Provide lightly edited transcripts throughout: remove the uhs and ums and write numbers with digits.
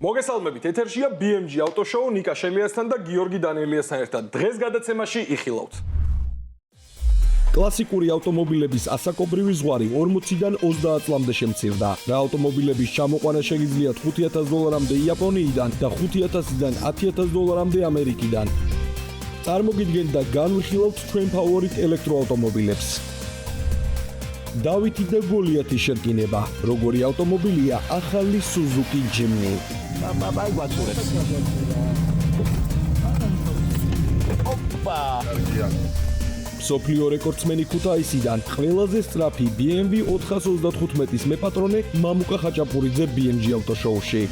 მოგესალმებით, ეთერშია BMG ავტოშოუ ნიკა შელიასთან და გიორგი დანიელიასთან ერთად. დღეს გადაცემაში იხილავთ. კლასიკური ავტომობილების ასაკობრივი ზღვარი 40-დან 30 წლამდე შემცირდა. რა ავტომობილების ჩამოყვანა შეგიძლიათ $5,000-მდე იაპონიიდან და $5,000-დან $10,000-მდე ამერიკიდან. წარმოგიდგენთ და განვიხილავთ ჩვენ ფავორიტ ელექტროავტომობილებს. დავითი და გოლიათის შერკინება. როგორი ავტომობილია ახალი Suzuki Jimny. Bye გვაცურებს. ოპა. სოფლიო რეკორდსმენი ქუთაისიდან ყველაზე სწრაფი BMW 435-ის მეპატრონე მამუკა ხაჭაპურიძე BMG ავტოშოუში.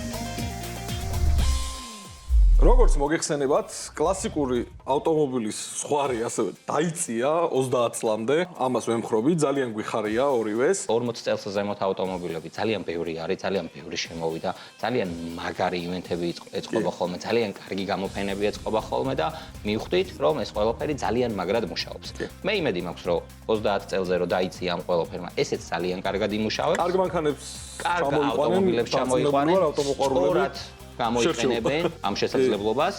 როგორც მოგეხსენებათ, კლასიკური ავტომობილის ზღვარი ასევე დაიწია 30 წლამდე. ამას ვემხრობი, ძალიან გვიხარია ორივეს. 40 წელს ზემოთ ავტომობილები ძალიან ბევრი არის, ძალიან ბევრი შემოვიდა, ძალიან მაგარი ივენთები ეწყობა ხოლმე, ძალიან კარგი გამოფენები ეწყობა ხოლმე და მივხვდით, რომ ეს ყველაფერი ძალიან მაგრად მუშაობს. მე იმედი მაქვს, რომ 30 წელზე რომ დაიწია ამ ყველაფერმა, ესეც ძალიან კარგად იმუშავებს. კარგ მანქანებს ავტომობილებს ჩამოიყვანენ, სწორად გამოიყენებენ ამ შესაძლებლობას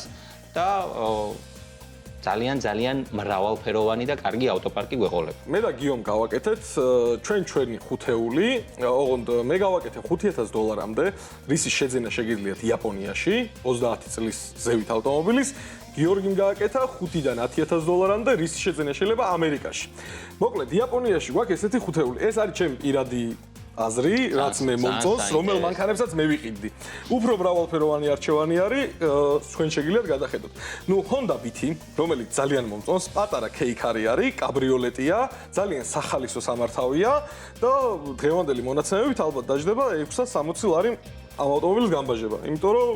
და ძალიან მრავალფეროვანი და კარგი ავტოპარკი გვეყოლება. მე და გიომ გავაკეთეთ ჩვენი ხუთეული, ოღონდ მე გავაკეთე $5,000-მდე, რისი შეძენა შეგიძლიათ იაპონიაში 30 წლის ზევით ავტომობილის. გიორგიმ გააკეთა $5-დან $10,000-მდე, რისი შეძენა შეიძლება ამერიკაში. მოკლედ, იაპონიაში გვაქვს ესეთი ხუთეული. ეს არის ჩემი პირადი აზრი, რაც მე მომწონს, რომელ მანქანებსაც მე ვიყიდდი. უფრო მრავალფეროვანი არჩევანი არის, თქვენ შეგიძლიათ გადახედოთ. Honda Beat, რომელიც ძალიან მომწონს, პატარა კეიქარი არის, კაბრიოლეტია, ძალიან სახალისო სამართავია და დღევანდელი მონაცემებით ალბათ დაждდება 660 ლარი ამ ავტომობილის გამბაჟება, იმიტომ რომ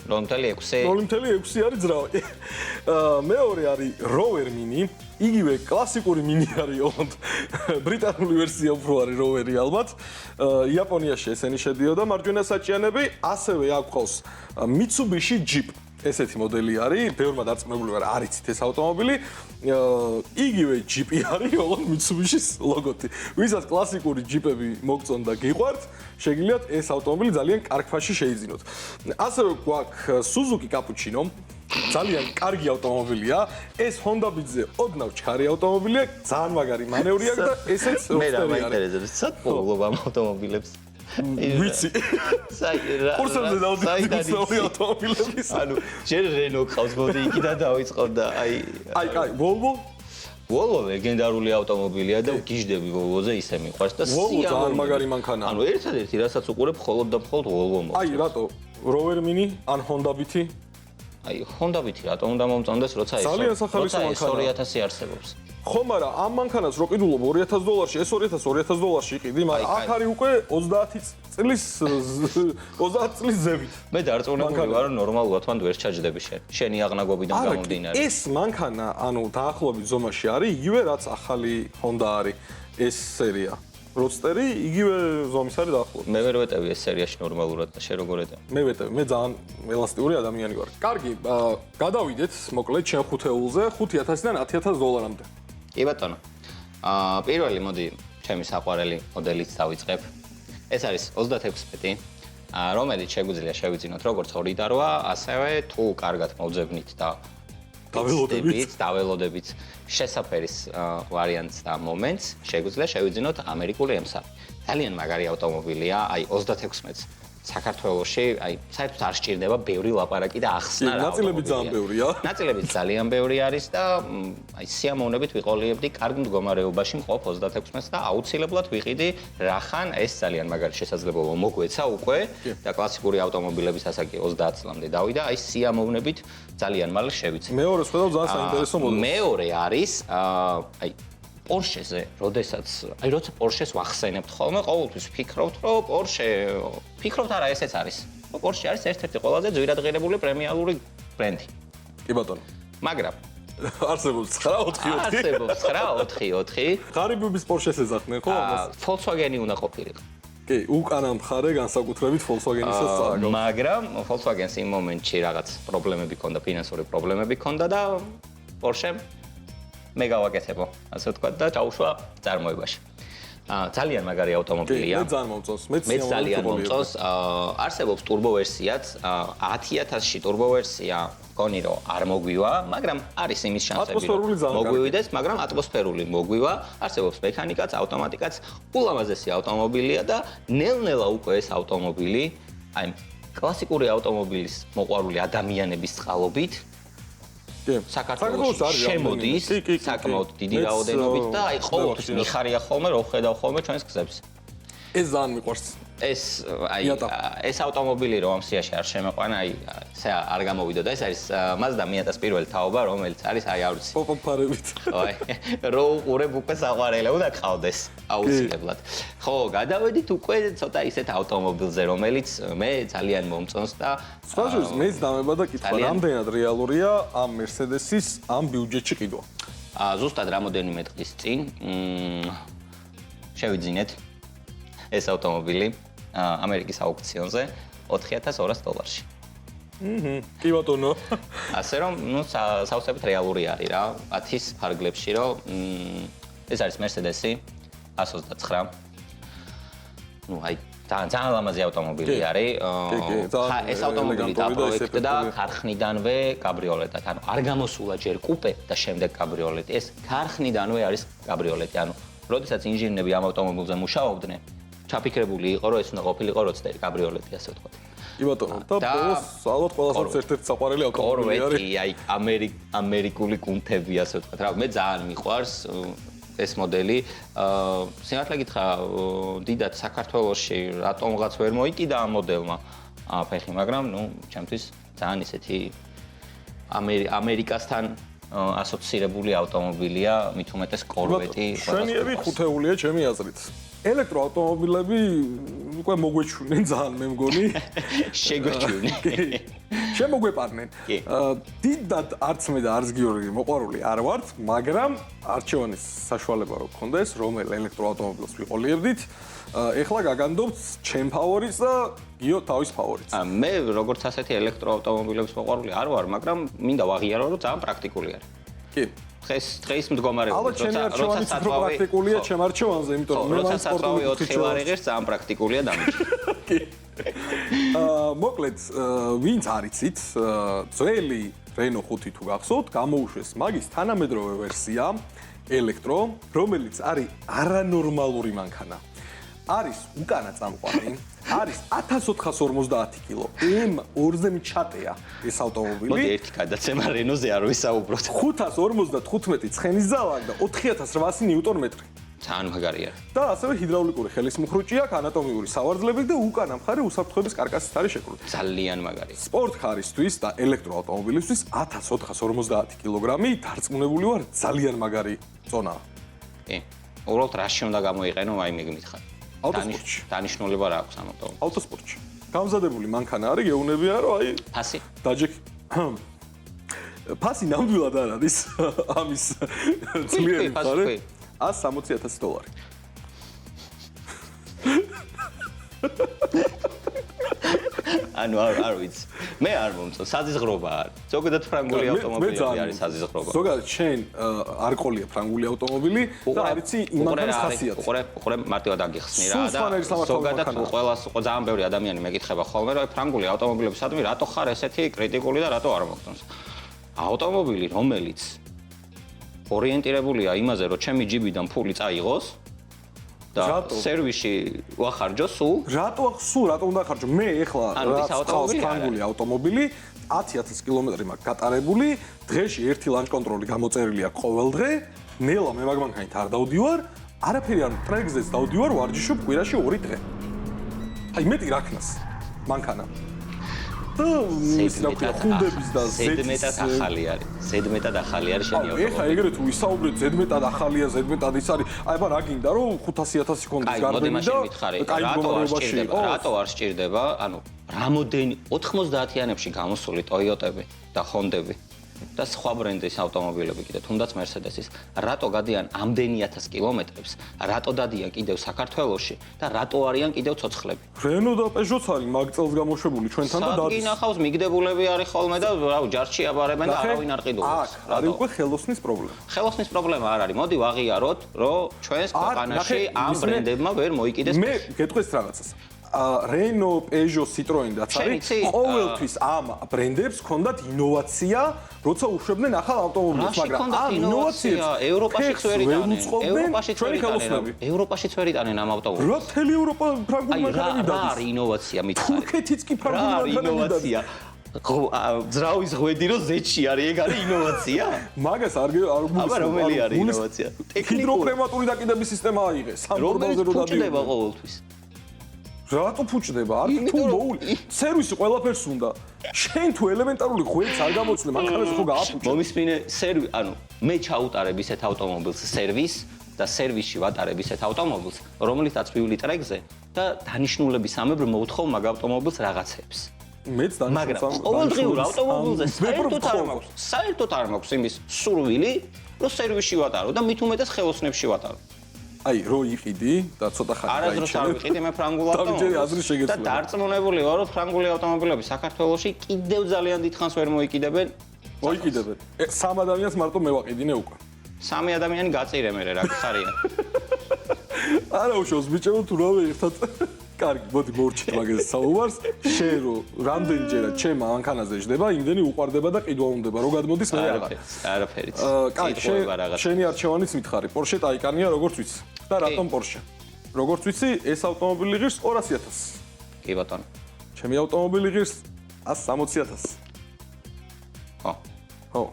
0.6 არის ძრავი. მეორე არის Rover Mini, იგივე კლასიკური Mini არის, ოღონდ ბრიტანული ვერსია უფრო არის Rover-ი ალბათ. იაპონიაში ესენი შედიოდა მარჯვენა საჭიანები, ასევე აქვს Mitsubishi Jeep. ესეთი მოდელი არის, ბევრმა დარწმუნებული ვარ, არიცით ეს ავტომობილი. იგივე Jeep-ი არის, ოღონდ Mitsubishi-ის ლოგოთი. ვისაც კლასიკური Jeep-ები მოგწონთ და გიყვართ, შეგიძლიათ ეს ავტომობილი ძალიან კარგ ფასში შეიძინოთ. ასევე გვაქვს Suzuki Cappuccino, ძალიან კარგი ავტომობილია. ეს Honda Beat-ზე ოდნავ ჩქარი ავტომობილია, ძალიან მაგარი მანევრია და ესეც მე რა მაინტერესებს, სად პოულობ ამ ავტომობილებს? ვიცი. კურსებზე დავდივარ ავტომობილების. ანუ ჯერ Renault ყავს, მოდი იქიდან დავიწყოთ და კაი, Volvo Volvo ლეგენდარული ავტომობილია და გიჟდები Volvo-ზე ისე მიყვარს და Volvo ძალიან მაგარი მანქანაა. ანუ ერთადერთი რასაც უყურებ მხოლოდ და მხოლოდ Volvo მოწონს. რატო? Rover Mini ან Honda Beat-ი? Honda Beat-ი რატომ უნდა მომწონდეს, როცა ეს 2000 არსებობს. ხო, მაგრამ ამ მანქანას რო ყიდულობ $2,000-ში, ეს $2,000-ში იყიდი, მაგრამ აქ არის უკვე 30 წლის ზევით. მე დარწმუნებული ვარ, რომ ნორმალურად მანდ ვერ ჩაჯდები შენი აღნაგობიდან გამომდინარე. ეს მანქანა, ანუ დაახლოებით ზომაში არის, იგივე რაც ახალი Honda არის, ეს სერია. Roadster-ი იგივე ზომის არის დაახლოებით. მე ვერ ვეტევი ეს სერიაში ნორმალურად და შე როგორ ეტევ? მე ვეტევი, მე ძალიან ელასტიური ადამიანი ვარ. კარგი, გადავიდეთ, მოკლედ ჩემ ხუთეულზე $5,000-დან $10,000-მდე. კი ბატონო. პირველი მოდი ჩემი საყვარელი მოდელით დავიწყებ. ეს არის 36 რომელიც შეგვიძლია შევიძინოთ როგორც 2 და 8, ასევე თუ კარგად მოვძებნით და დაველოდებით შესაფერის ვარიანტს და მომენტს, შეგვიძლია შევიძინოთ ამერიკული M3. ძალიან მაგარი ავტომობილია, 36-ს საქართველოში, საერთოდ არ სჭირდება ბევრი ლაპარაკი და ახსნა რა. ნაწილები ძალიან ბევრია. ნაწილები ძალიან ბევრი არის და სიამოვნებით ვიყოლიებდი კარგ მდგომარეობაში მყოფ 36-ს და აუცილებლად ვიყიდი რახან ეს ძალიან მაგარი შესაძლებლობა მოგვეცა უკვე და კლასიკური ავტომობილების ასაკი 30 წლამდე დავიდა, სიამოვნებით ძალიან მალე შევიცე. მეორე ხედავ ძალიან საინტერესო მოდელი. მეორე არის Porsche-ზე, როცა Porsche-ს ვახსენებთ ხოლმე, ყოველთვის ვფიქრობთ, რომ ფიქრობთ არა, ესეც არის. Porsche არის ერთ-ერთი ყველაზე ძვირადღირებული პრემიალური ბრენდი. კი ბატონო. მაგრამ არსებობს 944. არსებობს 944. ღარიბების Porsche-ს ეძახდნენ, ხო ამას? Volkswagen-ი უნდა ყოფილიყო. კი, უკანა მხარე განსაკუთრებით Volkswagen-ისაც წააგავს. მაგრამ Volkswagen-ს იმ მომენტში რაღაც პრობლემები ჰქონდა, ფინანსური პრობლემები ჰქონდა და Porsche მე გავაკეთებო, ასე ვთქვათ და ჩაუშვა წარმოებაში. ძალიან მაგარი ავტომობილია. მე ძალიან მომწონს. მეც ძალიან მომწონს. არსებობს ტურბო ვერსიაც, 10000-ში ტურბო ვერსია გონი რომ არ მოგვივა, მაგრამ არის იმის შანსები რომ მოგვივიდეს, მაგრამ ატმოსფერული მოგვივა. არსებობს მექანიკაც, ავტომატიკაც, ულამაზესი ავტომობილია და ნელ-ნელა უკვე ეს ავტომობილი, აი კლასიკური ავტომობილის მოყვარული ადამიანების წყალობით საქართველოს შემოდის საკმაოდ დიდი რაოდენობით და აი ყოველთვის მიხარია ხოლმე რომ ხედავ ხოლმე ჩვენს გზებს. ეს ძალიან მიყვარს. ეს ავტომობილი რომ ამ სიაში არ შემეყვანა, აი ესე არ გამოვიდო და ეს არის Mazda Miata-ს პირველი თაობა, რომელიც არის აი არ ვიცი. პოპ-აპარებით. აი რო უყურებ უკვე საყვარელი უნდა ყავდეს აუცილებლად. ხო, გადავედით უკვე ცოტა ისეთ ავტომობილზე, რომელიც მე ძალიან მომწონს და სხვაშორის მეც დამება და კითხვა, რამდენად რეალურია ამ Mercedes-ის ამ ბიუჯეტში ყიდვა? ზუსტად რამოდენიმე დღის წინ შევიძინეთ ეს ავტომობილი ამერიკის აუქციონზე $4200-ში. კი ბატონო. ასე რომ, ნუ საოცრებით რეალური არის რა, 10-ის ფარგლებში, რომ ეს არის Mercedes-ი 129. ნუ აი ძალიან ლამაზი ავტომობილი არის. ეს ავტომობილი დაპროექტდა ქარხნიდანვე კაბრიოლეტად. ანუ არ გამოსულა ჯერ კუპე და შემდეგ კაბრიოლეტი. ეს ქარხნიდანვე არის კაბრიოლეტი. ანუ როდესაც ინჟინერები ამ ავტომობილზე მუშაობდნენ, ჩაფიქრებული იყო, რომ ეს უნდა ყოფილიყო როდსტერი კაბრიოლეტი, ასე ვთქვათ. კი ბატონო. და ბოლოს ალბათ ყველასაც ერთ-ერთი საყვარელი ავტომობილი არის. კორვეტი, აი ამერიკული კუნთები, ასე ვთქვათ. რა, მე ძალიან მიყვარს ეს მოდელი. სიმართლე გითხრა, დიდად საქართველოში რატომღაც ვერ მოიკიდა ამ მოდელმა ფეხი, მაგრამ ნუ ჩემთვის ძალიან ისეთი ამერიკასთან ასოცირებული ავტომობილია, მით უმეტეს კორვეტი. შვენიერი ხუთეულია ჩემი აზრით. ელექტროავტომობილები უკვე მოგვეჩვენენ ძალიან მე მგონი. შეგვეჩვენენ. შემოგვეპარნენ. დიდად არც მე და არც გიორგი მოყვარული არ ვართ, მაგრამ არჩევანის საშუალება რო გქონდეს, რომელ ელექტროავტომობილს ვიყოლიერდით, ეხლა გაგანდობთ ჩემ ფავორიტს და გიო თავის ფავორიტს. მე როგორც ასეთი ელექტროავტომობილების მოყვარული არ ვარ, მაგრამ მინდა ვაღიარო, რომ ძალიან პრაქტიკული არის. კი. დღეს მდგომარეობით როცა პრაქტიკულია ჩემ არჩევანზე, იმიტომ რომ მე მაინც სპორტული 4 ვარ იღებს, ძალიან პრაქტიკულია დამიჯი. კი. მოკლედ, ვინც არიცით, ძველი Renault 5 თუ გახსოვთ, გამოუშვეს მაგის თანამედროვე ვერსია ელექტრო, რომელიც არის არანორმალური მანქანა. არის უკანა წამყვანი, არის 1450 კილო. M2-ზე მიჩატეა ეს ავტომობილი. მოდი ერთი გადაცემა Renault-ზე არ ვისაუბროთ. 555 ცხენის ძალა და 4800 ნიუტონ-მეტრი. ძალიან მაგარი არის. და ასევე ჰიდრაულიკური ხელისმუხრუჭი აქვს, ანატომიური სავარძლები და უკანა მხარე უსაფრთხოების კარკასით არის შეკრული. ძალიან მაგარი. სპორტ ხარისთვის და ელექტროავტომობილისთვის 1450 კილოგრამი დარწმუნებული ვარ, ძალიან მაგარი წონაა. კი. უბრალოდ რაში უნდა გამოიყენო, აი მე გმითხარ. ავტოსპორტში. დანიშნულება რა აქვს ამ ავტომობილს? ავტოსპორტში. გამზადებული მანქანა არის, გეუბნებია, რომ აი ფასი? დაჯექ ფასი ნამდვილად არ არის ამის ძლიერი მხარე. $160,000. ანუ არ ვიცი. მე არ მომწონს, საზიზღრობა არის. ზოგადად ფრანგული ავტომობილები არის საზიზღრობა. ზოგადად შენ არ ყოლია ფრანგული ავტომობილი და არიცი იმ მანქანის ხასიათი. უყურე მარტივად აგიხსნი რა და ზოგადად ყველას ძალიან ბევრი ადამიანი მეკითხება ხოლმე, რომ ფრანგული ავტომობილებისადმი რატო ხარ ესეთი კრიტიკული და რატო არ მომწონს. ავტომობილი, რომელიც ორიენტირებულია იმაზე, რომ ჩემი ჯიბიდან ფული წაიღოს და სერვისში ვახარჯო სულ. რატო უნდა ხარჯო? მე ეხლა რაც ხავს ფრანგული ავტომობილი, 10000 კილომეტრი მაქვს გატარებული, დღეში ერთი ლანჩ კონტროლი გამოწერილი აქვს ყოველ დღე, ნელა მე მაგ მანქანით არ დავდივარ, არაფერი არ ტრეკზეც დავდივარ, ვარჯიშობ კვირაში 2 დღე. აი მეტი რა ქნას მანქანა. ხუნდების და ზედმეტად ახალი არის. ზედმეტად ახალი არის შენი ავტომობილი. ეხლა ეგრეთ ვისაუბრეთ, ზედმეტად ახალია, ზედმეტად ის არის. აი აბა რა გინდა რომ 500,000 კონდეს გარბენი და კაი მდგომარეობაში იყოს. რატო არ სჭირდება? ანუ რამოდენი 90-იანებში გამოსული Toyota-ები და Honda-ები. და სხვა ბრენდის ავტომობილები კიდე, თუნდაც Mercedes-ის, რატო გადიან ამდენი 1000 კილომეტრებს, რატო დადიან კიდევ საქართველოში და რატო არიან კიდევ ცოცხლები? Renault და Peugeot-ც არის მაგ წელს გამოშვებული ჩვენთან და სადი ნახავს მიგდებულები არის ხოლმე და რავი ჯარში აბარებენ და არავინ არ ყიდულობს. არის უკვე ხელოსნის პრობლემა. ხელოსნის პრობლემა არ არის. მოდი ვაღიაროთ, რომ ჩვენს ქვეყანაში ამ ბრენდებმა ვერ მოიკიდეს. მე გეტყვით რაღაცას. Renault, Peugeot, Citroën და არის ყოველთვის ამ ბრენდებს ჰქონდათ ინოვაცია, როცა უშვებდნენ ახალ ავტომობილებს, მაგრამ ამ ინოვაციებს ევროპაშიც ვერ იტანენ. ევროპაშიც ვერ იტანენ ამ ავტომობილებს. რა თელი ევროპა ფრანგული მანქანები დადის. რა არის ინოვაცია მითხარი? თურქეთიც კი ფრანგული მანქანები დადის. ძრავის ღვედი რო ზეთში არის, ეგ არის ინოვაცია? მაგას არ გულისხმობ. აბა რომელი არის ინოვაცია? ჰიდროპნევმატური დაკიდების სისტემა აიღეს. რომელიც ფუჭდება ყოველთვის. რატო ფუჭდება? არ თუ მოული. სერვისი ყველაფერს უნდა. შენ თუ ელემენტარული ღვედს არ გამოცნე, მანქანას ხო გააფუჭე. მომისმინე ანუ მე ჩაუტარებ ისეთ ავტომობილს სერვის და სერვისში ვატარებ ისეთ ავტომობილს, რომლითაც ვივლი ტრეკზე და დანიშნულების ამებრ მოვთხოვ მაგ ავტომობილს რაღაცებს. მეც დანიშნულს მაგრამ ყოველდღიურ ავტომობილზე საერთოდ არ მაქვს იმის სურვილი, რომ სერვისში ვატარო და მით უმეტეს ხელოსნებში ვატარო. აი, რო იყიდი და ცოტა ხანი გაიჩინე. არასდროს არ ვიყიდი მე ფრანგულ ავტომობილს. და დარწმუნებული ვარ, რომ ფრანგული ავტომობილები საქართველოში კიდევ ძალიან დიდხანს ვერ მოიკიდებენ. მოიკიდებენ. 3 ადამიანს მარტო მე ვაყიდინე უკვე. 3 ადამიანი გაწირე მე რა ხარია. არა უშავს ბიჭებო თუ რავი ერთად. კარგი, მოდი მოვჭით მაგას საუბარს. შენ რო რამდენჯერა ჩემ მანქანაზე ჯდება, იმდენი უყარდება და ყიდვა უნდება. რო გადმოდის მე აღარ. არაფერიც. კაი, შენი არჩევანიც მითხარი. Porsche Taycan-ია როგორც ვიცი. და რატომ Porsche? როგორც ვიცი, ეს ავტომობილი ღირს 200.000. კი ბატონო. ჩემი ავტომობილი ღირს 160.000. ხო. ხო.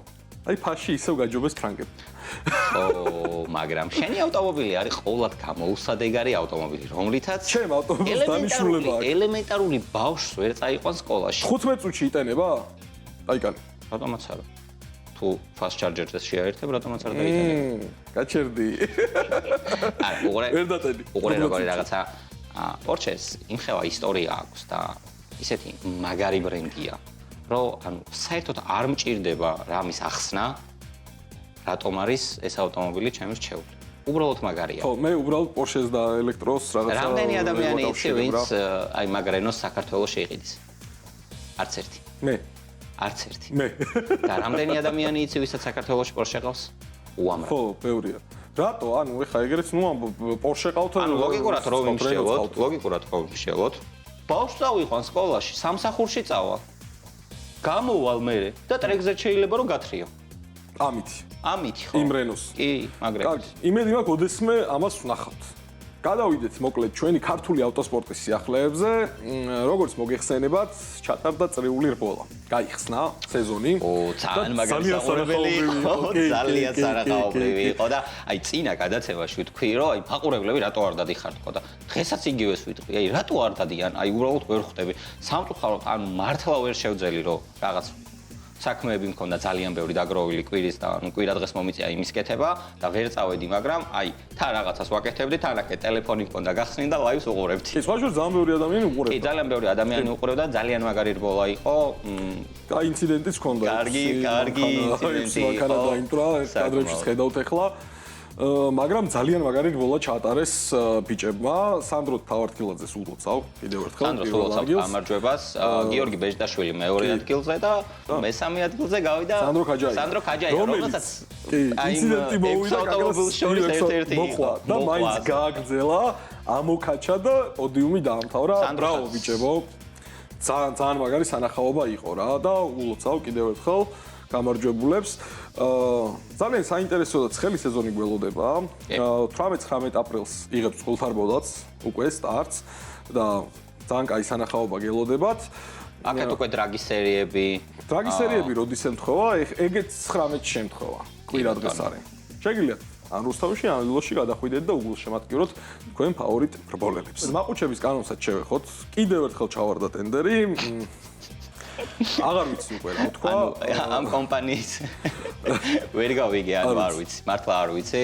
აი ფაში ისევ გაჯობეს ფრანგები. ო, მაგრამ შენი ავტომობილი არის ყოვლად გამოუსადეგარი ავტომობილი, რომლითაც ჩემ ავტომობილს დანიშნულება აქვს. ელემენტარული ბავშვს ვერ წაიყვან სკოლაში. 15 წუთში იტენება? Taycan. რატომაც არა. თუ fast charger-ზე შეაერთებ, რატომაც არ დაიტანებ. გაჩერდი. არა, უყურე. ვერ დატენი. უყურე როგორი რაღაცა Porsche-ს იმხევა ისტორია აქვს და ისეთი მაგარი ბრენდია, რომ ანუ საერთოდ არ მჭირდება რამის ახსნა, რატომ არის ეს ავტომობილი ჩემს რჩეული. უბრალოდ მაგარია. ხო, მე უბრალოდ Porsche-ს და ელექტროს რაღაცა. რამდენი ადამიანი იცი, ვინც აი მაგ Renault-ს საქართველოს შეიყიდის? არც ერთი. მე. არც ერთი. მე. და რამდენი ადამიანი იცი, ვისაც საქართველოში Porsche ყავს? უამრავი. ხო, ბევრია. რატო? ანუ ეხა ეგრეც ნუ Porsche ყავთ. ანუ ლოგიკურად რო ვიმშელოთ, ბავშვს წავიყვან სკოლაში, სამსახურში წავა. გამოვალ მე და ტრეკზე შეიძლება რომ გათრიო. ამით ხო? იმ Renault-ს. კი, მაგრამ კარგი, იმედი მაქვს ოდესმე ამას ვნახავთ. გადავიდეთ მოკლედ ჩვენი ქართული ავტოსპორტის სიახლეებზე, როგორც მოგეხსენებათ, ჩატარდა წრიული რბოლა. გაიხსნა სეზონი. ძალიან მაგარი საუბრებელი იყო, ძალიან სარაყაობრივი იყო და აი წინა გადაცემაში ვთქვი, რომ აი ფაყურებლები რატო არ დადიხართ და დღესაც იგივეს ვიტყვი, აი რატო არ დადიან, აი უბრალოდ ვერ ხვდები. სამწუხაროდ ან მართლა ვერ შევძელი, რომ რაღაც საქმეები მქონდა ძალიან ბევრი დაგროვილი კვირის და ანუ კვირა დღეს მომიწია იმის კეთება და ვერ წავედი, მაგრამ აი თან რაღაცას ვაკეთებდი, თან აქ ტელეფონი მქონდა გახსნილი და ლაივს უყურებდი. კი, სხვა შორის ძალიან ბევრი ადამიანი უყურებდა. კი, ძალიან ბევრი ადამიანი უყურებდა, ძალიან მაგარი რბოლა იყო. კაი ინციდენტიც ჰქონდა. კარგი ინციდენტი იყო. მანქანა დაიმტრა, კადრებში ხედავთ ახლა. მაგრამ ძალიან მაგარი რბოლა ჩაატარეს ბიჭებმა. სანდრო თავართხილაძეს ულოცავ კიდევ ერთხელ. სანდრო ულოცავ გამარჯვებას. გიორგი ბეჟდაშვილი მეორე ადგილზე და მესამე ადგილზე გავიდა სანდრო ქაჯაია, რომელსაც ინციდენტი მოვიდა ავტომობილს შორის ერთ-ერთი იყო და მაინც გააგრძელა, ამოქაჩა და პოდიუმი დაამთავრა. ბრავო ბიჭებო. ძალიან მაგარი სანახაობა იყო რა და ულოცავ კიდევ ერთხელ გამარჯვებულებს. ძალიან საინტერესო და ცხელი სეზონი გველოდება. 18-19 აპრილს იღებს წყვილთარბოლაც უკვე სტარტს და ძალიან კაი სანახაობა გელოდებათ. აქეთ უკვე დრაგის სერიები. დრაგის სერიები როდის ემთხოვა? ეგეც 19-ში შემთხოვა. კვირა დღეს არის. შეგიძლიათ ან რუსთავში ან ილოში გადახვიდეთ და უგულშემატკივროთ თქვენ ფავორიტ რბოლელებს. მაყუჩების კანონსაც შევეხოთ. კიდევ ერთხელ ჩავარდა ტენდერი. აღარ ვიცი უკვე რა თქვა. ამ კომპანიის ვერ გავიგე, არ ვიცი. მართლა არ ვიცი.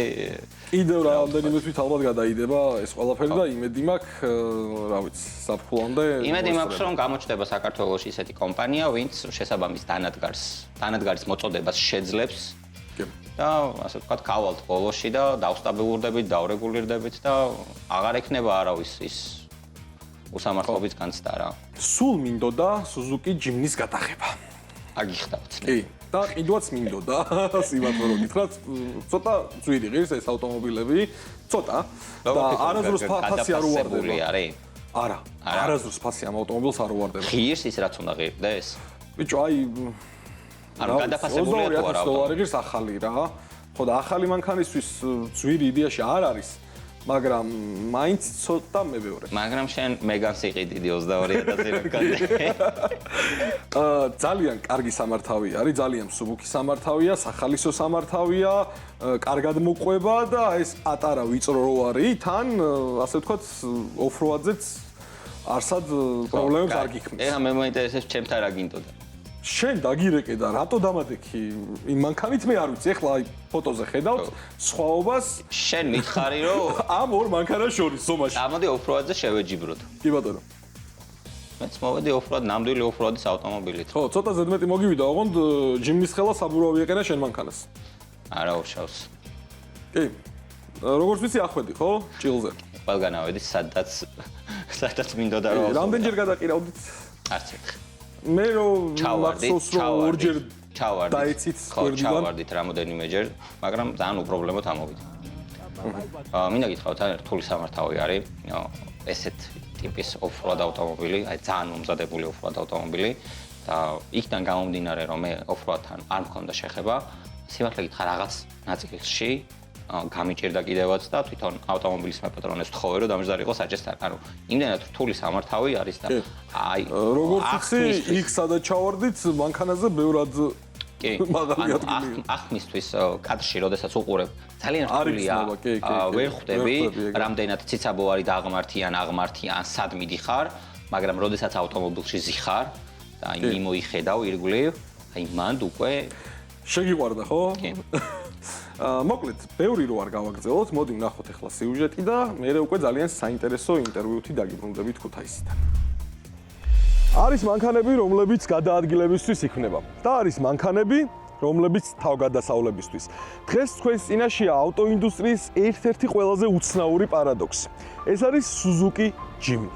კიდევ რამდენიმე თვით ალბათ გადაიდება ეს ყველაფერი და იმედი მაქვს, რა ვიცი, საფულამდე. იმედი მაქვს, რომ გამოჩნდება საქართველოში ისეთი კომპანია, ვინც შესაბამის დანადგარის მოწოდებას შეძლებს. და ასე ვთქვათ, გავალთ ბოლოში და დავსტაბილურდებით, დავრეგულირდებით და აღარ ექნება არავის ის უსამართლობის განცდა რა. სულ მინდოდა Suzuki Jimny-ს გადაღება. აგიხდავთ. კი, და კიდევაც მინდოდა, სიმართლე რომ გითხრათ, ცოტა ძვირი ღირს ეს ავტომობილები, ცოტა და არასდროს ფასი არ უვარდება. არის? არა, არასდროს ფასი ამ ავტომობილს არ უვარდება. ღირს ის რაც უნდა ღირდეს? ბიჭო, აი ანუ გადაფასებულია თუ არა? $22,000 ღირს ახალი რა. ხო და ახალი მანქანისთვის ძვირი იდეაში არ არის, მაგრამ მაინც ცოტა მებეორე. მაგრამ შენ მეგანს იყიდიდი 22,000 მანქანზე. ძალიან კარგი სამართავი არის, ძალიან მსუბუქი სამართავია, სახალისო სამართავია, კარგად მოყვება და ეს პატარა ვიწრო რო არის, თან ასე ვთქვათ, ოფროადზეც არსად პრობლემებს არ გიქმნის. ეხლა მე მოინტერესებს ჩემთან რა გინდოდა. შენ დაგირეკე და რატო დამატeki იმ მანქანით მე არ ვიცი, ეხლა აი ფოტოზე ხედავთ სხვაობას. შენ მითხარი რომ ამ ორ მანქანას შორის ზომაში. ამოდი ოფროადზე შევეჯიბროთ. კი ბატონო. მეც მოვედი ოფროად, ნამდვილი ოფროადის ავტომობილით. ხო, ცოტა ზედმეტი მოგივიდა, ოღონდ Jimny-ს ხელა საბურავი ეყენა შენ მანქანას. არა უშავს. კი. როგორც ვიცი ახვედი, ხო? ჭილზე. ყველგან ავედი, სადაც მინდოდა რომ რამდენჯერ გადაყირავდით? არც ერთხელ. მე რომ მახსოვს რომ ორჯერ ჩავარდით. დაეცით ხო, ჩავარდით რამოდენიმეჯერ, მაგრამ ძალიან უპრობლემოდ ამოვიდა. მინდა გითხრათ, რთული სამართავი არის. ესეთ ტიპის ოფროად ავტომობილი, აი ძალიან მომზადებული ოფროად ავტომობილი და იქიდან გამომდინარე რომ მე ოფროადთან არ მქონდა შეხება, სიმართლე გითხრა რაღაც ნაწილში გამიჭირდა კიდევაც და თვითონ ავტომობილის მეპატრონეს ვთხოვე რომ დამჯდარი იყო საჭესთან. ანუ იმდენად რთული სამართავი არის და აი როგორც იცი, იქ სადაც ჩავარდით, მანქანაზე ბევრად კი, ანუ ახმისთვის კადრში როდესაც უყურებ, ძალიან რთულია. ვერ ხვდები, რამდენად ციცაბო არის და აღმართიან, სად მიდიხარ, მაგრამ როდესაც ავტომობილში ზიხარ და აი მიმოიხედავ ირგვლივ, აი მანდ უკვე შეგიყვარდა, ხო? კი. მოკლედ, ბევრი რო არ გავაგრძელოთ, მოდი ვნახოთ ახლა სიუჟეტი და მე უკვე ძალიან საინტერესო ინტერვიუთი დაგიბრუნდებით ქუთაისიდან. არის მანქანები, რომლებიც გადაადგილებისთვის იქნება და არის მანქანები, რომლებიც თავგადასავლებისთვის. დღეს თქვენს წინაშეა ავტოინდუსტრიის ერთ-ერთი ყველაზე უცნაური პარადოქსი. ეს არის Suzuki Jimny.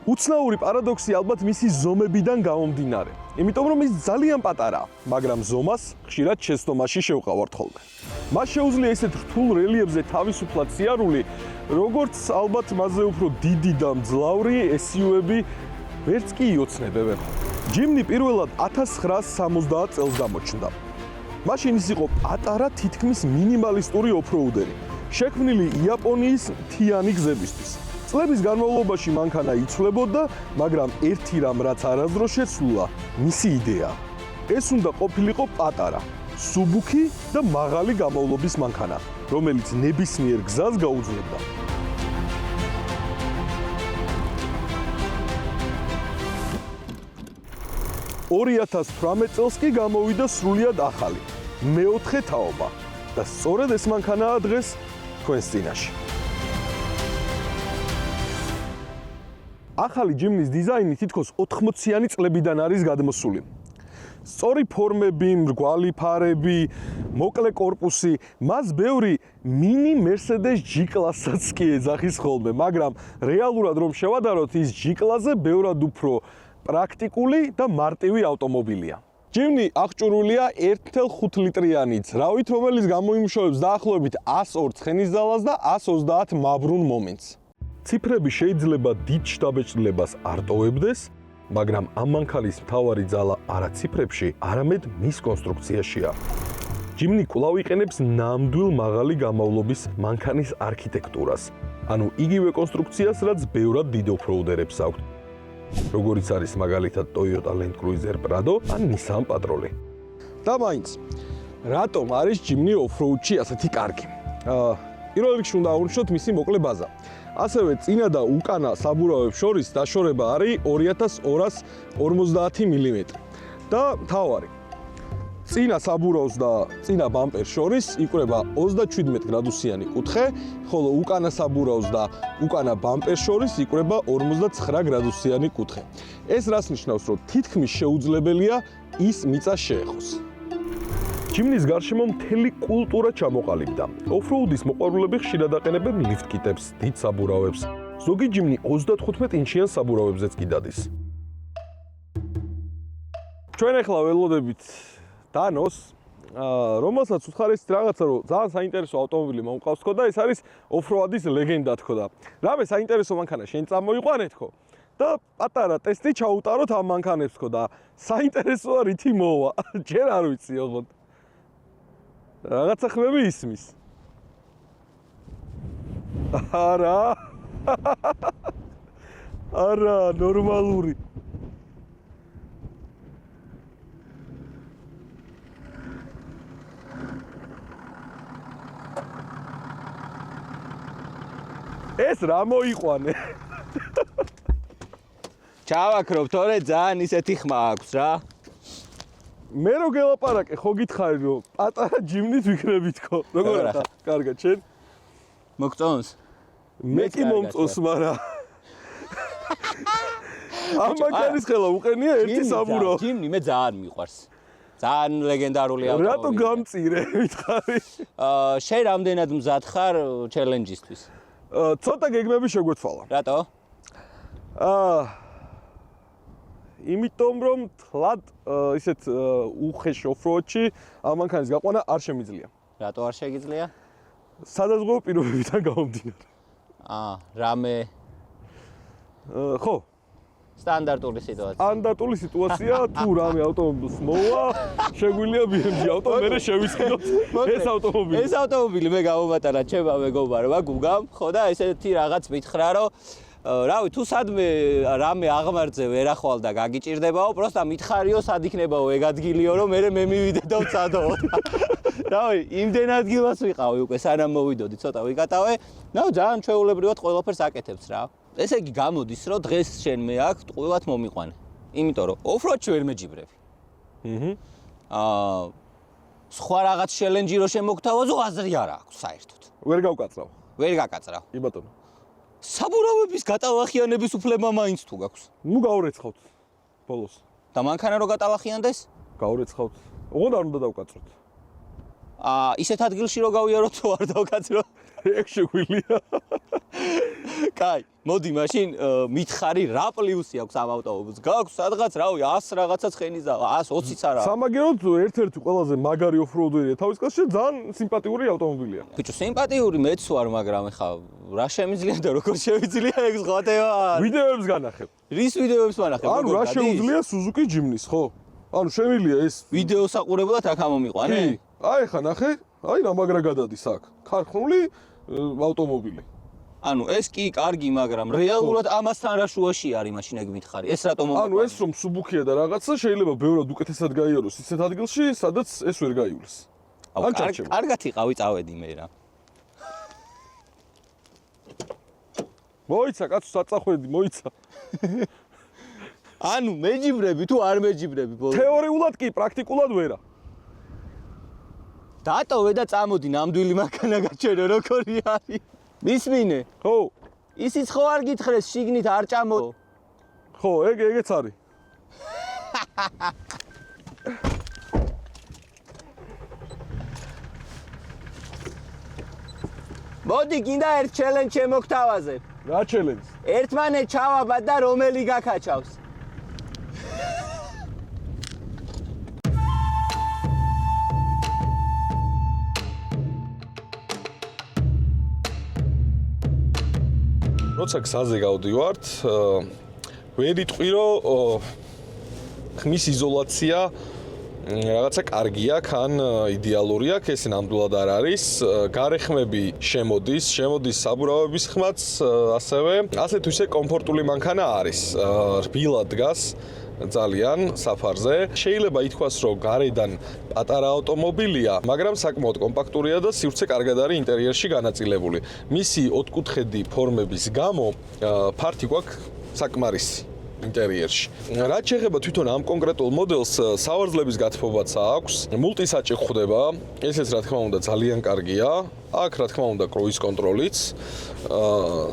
უცნაური პარადოქსი ალბათ მისი ზომებიდან გამომდინარე. იმიტომ რომ ის ძალიან პატარაა, მაგრამ ზომას ხშირად შეცდომაში შევყავართ ხოლმე. მას შეუძლია ისეთ რთულ რელიეფზე თავისუფლად სიარული, როგორც ალბათ მასზე უფრო დიდი და მძლავრი SUV-ები ვერც კი იოცნებებენ. Jimny პირველად 1970 წელს გამოჩნდა. მაშინ ის იყო პატარა, თითქმის მინიმალისტური ოფროუდერი, შექმნილი იაპონიის მთიანი გზებისთვის. წლების განმავლობაში მანქანა იცვლებოდა, მაგრამ ერთი რამ რაც არასდროს შეცვლა, მისი იდეა. ეს უნდა ყოფილიყო პატარა, მსუბუქი და მაღალი გამოვლობის მანქანა, რომელიც ნებისმიერ გზას გაუძლებდა. 2018 წელს კი გამოვიდა სრულიად ახალი, მეოთხე თაობა და სწორედ ეს მანქანაა დღეს თქვენს წინაშე. ახალი Jimny-ს დიზაინი თითქოს 80-იანი წლებიდან არის გადმოსული. სწორი ფორმები, მრგვალი ფარები, მოკლე კორპუსი, მას ბევრი mini Mercedes G-კლასსაც კი ეძახის ხოლმე, მაგრამ რეალურად რომ შევადაროთ, ის G-კლასზე ბევრად უფრო პრაქტიკული და მარტივი ავტომობილია. Jimny აღჭურვილია 1.5 ლიტრიანი ძრავით, რომელიც გამოიმუშავებს დაახლოებით 102 ცხენის ძალას და 130 მაბრუნ მომენტს. ციფრები შეიძლება დიდ შთაბეჭდილებას არ ტოვებდეს, მაგრამ ამ მანქანის მთავარი ძალა არა ციფრებში, არამედ მის კონსტრუქციაშია. Jimny კვლავ იყენებს ნამდვილ მაღალი გამოვლობის მანქანის არქიტექტურას, ანუ იგივე კონსტრუქციას, რაც ბევრად დიდ ოფროუდერებს აქვთ. როგორიც არის მაგალითად Toyota Land Cruiser Prado ან Nissan Patrol. და მაინც, რატომ არის Jimny ოფროუდში ასეთი კარგი? პირველ რიგში უნდა აღვნიშნოთ მისი მოკლე ბაზა. ასევე წინა და უკანა საბურავებს შორის დაშორება არის 2250 მმ. და მთავარი წინა საბურავს და წინა ბამპერს შორის იკვრება 37 გრადუსიანი კუთხე, ხოლო უკანა საბურავს და უკანა ბამპერს შორის იკვრება 59 გრადუსიანი კუთხე. ეს რას ნიშნავს, რომ თითქმის შეუძლებელია ის მიწა შეეხოს. ჯიმნის გარშემო მთელი კულტურა ჩამოყალიბდა. ოფროუდის მოყვარულები ხშირად აყენებენ ლიფტ-კიტებს, დიდ საბურავებს. ზოგი ჯიმნი 35 ინჩიან საბურავებზეც კი დადის. ჩვენ ახლა ველოდებით დანოს, რომელსაც უთხარეს რაღაცა, რომ ძალიან საინტერესო ავტომობილი მომყავს თქო და ეს არის ოფროადის ლეგენდა თქო და რამე საინტერესო მანქანა შენ წამოიყვანე თქო და პატარა ტესტი ჩაუტაროთ ამ მანქანებს თქო და საინტერესოა რითი მოვა. ჯერ არ ვიცი ოღონდ. რაღაცა ხმები ისმის. არა. არა, ნორმალური. ეს რა მოიყვანე? ჩავაქრობ, თორე ძალიან ისეთი ხმა აქვს რა. მე რო გელაპარაკე, ხო გითხარი რომ პატარა ჯიმნით ვიქნები თქო. როგორ ახლა? კარგად, შენ? მოგწონს? მე კი მომწონს, მაგრამ ამ მანქანის ხელა უყენია ერთი საბურავ. ჯიმნი მე ძალიან მიყვარს. ძალიან ლეგენდარული ავტომობილია. რატო გამწირე, ვითხარი? შენ რამდენად მზად ხარ ჩელენჯისთვის? ცოტა გეგმები შეგვეთვალა. რატო? იმიტომ რომ თლად ისეთ უხეშ ოფროუდში ამ მანქანის გაყვანა არ შემიძლია. რატო არ შეგიძლია? სადაზღვევო პირობებიდან გამომდინარე. რამე ხო, სტანდარტული სიტუაცია. სტანდარტული სიტუაცია, თუ რამე ავტომობილს მოვა, შეგვიძლია BMW ავტო მერე შევისყიდოთ ეს ავტომობილი. ეს ავტომობილი მე გამომატარა ჩემმა მეგობარმა გუგამ, ხო და ესეთი რაღაც მითხრა, რომ რავი, თუ სადმე რამე აღმართზე ვერ ახვალ და გაგიჭირდებაო, პროსტა მითხარიო, სად იქნებაო ეგ ადგილიო, რომ მე მემივიდე და ვწადო. რავი, იმდენ ადგილას ვიყავი უკვე, სანამ მოვიდოდი, ცოტა ვიკატავე. ძალიან ჩვეულებრივად ყველაფერს აკეთებს რა. ესე იგი გამოდის, რომ დღეს შენ მე აქ ტყუილად მომიყვანე. იმიტომ რომ ოფროუდში ვერ მეჯიბრები. სხვა რაღაც ჩელენჯი რო შემოგთავაზო, აზრი არ აქვს საერთოდ. ვერ გავკაცრავ. ვერ გაკაცრავ. კი ბატონო. საბურავების გატალახიანების უფლება მაინც თუ გაქვს. ნუ გავრეცხავთ ბოლოს. და მანქანა რო გატალახიანდეს? გავრეცხავთ. ოღონდ არ უნდა დავკაცროთ. ისეთ ადგილში რო გავიაროთ, თუ არ დავკაცრო. ეგ შეგვიძლია. კაი, მოდი მაშინ მითხარი რა პლუსი აქვს ამ ავტომობილს? გაქვს სადღაც, რავი, 100 რაღაცა ცხენიზა, 120-იც არა. სამაგეროდ ერთ-ერთი ყველაზე მაგარი ოფროუდერია თავის კაცში, ძალიან სიმპათიური ავტომობილია. ბიჭო, სიმპათიური მეც ვარ, მაგრამ ეხა რა შემიძლია და როგორ შემიძლია ეგ სხვა თემა? ვიდეოებს განახებ. რის ვიდეოებს ვანახებ? ანუ რა შეუძლია Suzuki Jimny-ს, ხო? ანუ შემიძლია ეს ვიდეო საყურებლად აქ ამომიყვანე? აი ხა ნახე, აი რა მაგრა გადადის აქ. ქარხნული ავტომობილი. ანუ ეს კი კარგი, მაგრამ რეალურად ამასთან რა შუაში არის მაშინ ეგ მითხარი? ეს რატომ მომიყვანე? ანუ ეს რომ სუბუქია და რაღაცა შეიძლება ბევრად უკეთესად გაიაროს ისეთ ადგილში, სადაც ეს ვერ გაივლეს. ან ჩარჩება. კარგად იყავი, წავედი მე რა. მოიცა კაცო საწახვედი, მოიცა. ანუ მეჯიბრები თუ არ მეჯიბრები ბოლოს? თეორიულად კი, პრაქტიკულად ვერა. დატოვე და წამოდი ნამდვილი მანქანა გაჩვენო როგორი არის. მისმინე? ხო. ისიც ხო არ გითხრეს შიგნით არ ჭამო. ხო, ეგეც არის. მოდი კიდე ერთ ჩელენჯ შემოგთავაზებ. რა ჩელენჯი? ერთმანე ჩავაბად და რომელი გაკაჩავს. როცა გზაზე გავდივართ, ვერ იტყვი რომ ხმის იზოლაცია რაღაცა კარგი აქვს, ან იდეალური აქვს, ეს ნამდვილად არ არის. გარეხმები შემოდის საბურავების ხმაც, ასევე ასე თუ ისე კომფორტული მანქანა არის. რბილად დგას ძალიან საფარზე. შეიძლება ითქვას, რომ გარედან პატარა ავტომობილია, მაგრამ საკმაოდ კომპაქტურია და სივრცე კარგად არის ინტერიერში განაწილებული. მისი ოთხკუთხედი ფორმების გამო ფართი გვაქვს საკმარისი ინტერიერში. რაც შეეხება თვითონ ამ კონკრეტულ მოდელს, სავარძლების გათბობაც აქვს, მულტისაჭი გვხვდება, ესეც რა თქმა უნდა ძალიან კარგია. აქ რა თქმა უნდა კრუიზ კონტროლიც.